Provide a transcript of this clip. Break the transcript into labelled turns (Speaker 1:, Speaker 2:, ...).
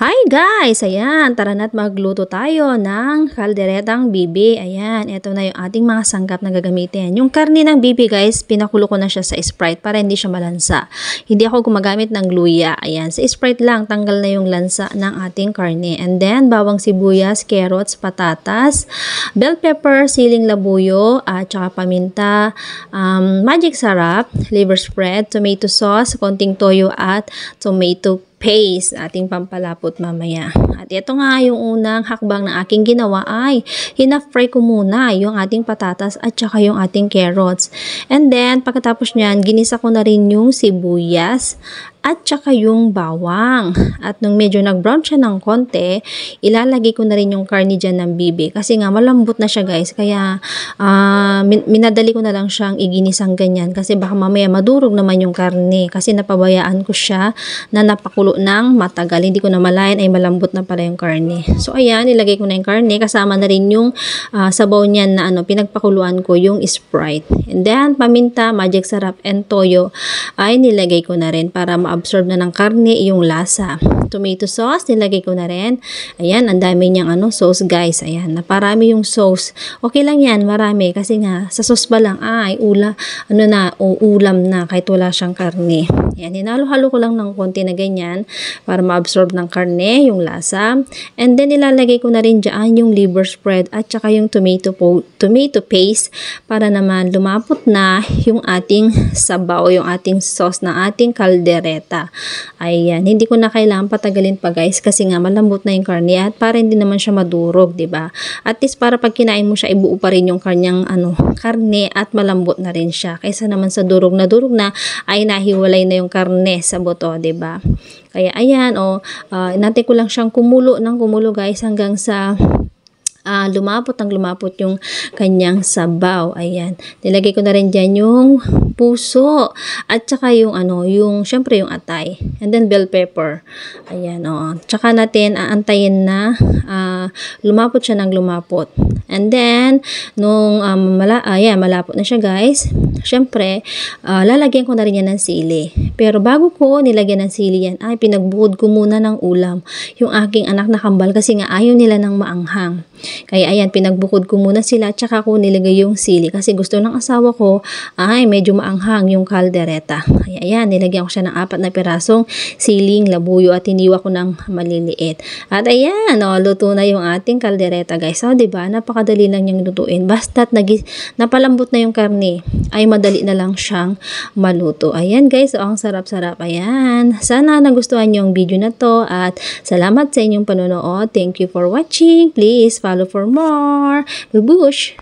Speaker 1: Hi guys! Ayan, tara na't magluto tayo ng kalderetang bibi. Ayan, ito na yung ating mga sangkap na gagamitin. Yung karne ng bibi guys, pinakulo ko na siya sa Sprite para hindi siya malansa. Hindi ako gumagamit ng luya. Ayan, sa Sprite lang, tanggal na yung lansa ng ating karne. And then, bawang sibuyas, carrots, patatas, bell pepper, siling labuyo, at saka paminta, magic sarap, liver spread, tomato sauce, konting toyo at tomato paste, ating pampalapot mamaya. At ito nga yung unang hakbang na aking ginawa ay hina-fry ko muna yung ating patatas at saka yung ating carrots. And then, pagkatapos nyan, ginisa ko na rin yung sibuyas at saka yung bawang. At nung medyo nag-brown siya ng konti, ilalagay ko na rin yung karne dyan ng bibi. Kasi nga malambot na siya guys. Kaya minadali ko na lang siyang iginisang ganyan. Kasi baka mamaya madurog naman yung karne. Kasi napabayaan ko siya na napakulo ng matagal. Hindi ko na malayan ay malambot na pala yung karne. So ayan, ilagay ko na yung karne. Kasama na rin yung sabaw niyan na pinagpakuluan ko yung Sprite. And then paminta, magic sarap, and toyo ay nilagay ko na rin para absorb na ng karne yung lasa. Tomato sauce, nilagay ko na rin. Ayan, ang dami niyang sauce guys. Ayan, naparami yung sauce. Okay lang yan, marami. Kasi nga, sa sauce ba lang, ay, ulam na, kahit wala siyang karne. Ayan, hinalo-halo ko lang ng konti na ganyan para ma-absorb ng karne, yung lasa. And then, ilalagay ko na rin dyan yung liver spread at saka yung tomato paste para naman lumapot na yung ating sabaw, yung ating sauce na ating kaldereta. Ayan, hindi ko na kailangan patagalin pa guys kasi nga malambot na yung karne at para hindi naman siya madurog, 'di ba? At least para pag kinain mo siya, ibuo pa rin yung kanyang karne at malambot na rin siya. Kaysa naman sa durog na ay nahiwalay na yung karne sa buto, 'di ba? Kaya ayan, natin ko lang siyang kumulo guys hanggang sa lumapot yung kanyang sabaw. Ayan. Nilagay ko na rin dyan yung puso. At saka yung syempre yung atay. And then bell pepper. Ayan, Tsaka natin aantayin na lumapot siya ng lumapot. And then, nung malapot na siya guys, syempre, lalagyan ko na rin yan ng sili. Pero bago ko nilagyan ng sili yan, ay pinagbukod ko muna ng ulam. Yung aking anak na kambal kasi nga ayaw nila ng maanghang. Kaya ayan, pinagbukod ko muna sila at saka ko nilagay yung sili kasi gusto ng asawa ko ay medyo maanghang yung kaldereta. Kaya ayan, nilagyan ko siya ng 4 na pirasong siling labuyo at hiniwa ko ng maliliit. At ayan, luto na yung ating kaldereta guys. So, diba? Napakadali lang niyang lutuin. Basta't napalambot na yung karne, ay madali na lang siyang maluto. Ayan guys, ang sarap-sarap. Ayan. Sana nagustuhan niyo yung video na to at salamat sa inyong panonood. Thank you for watching. Please follow for more. Babush!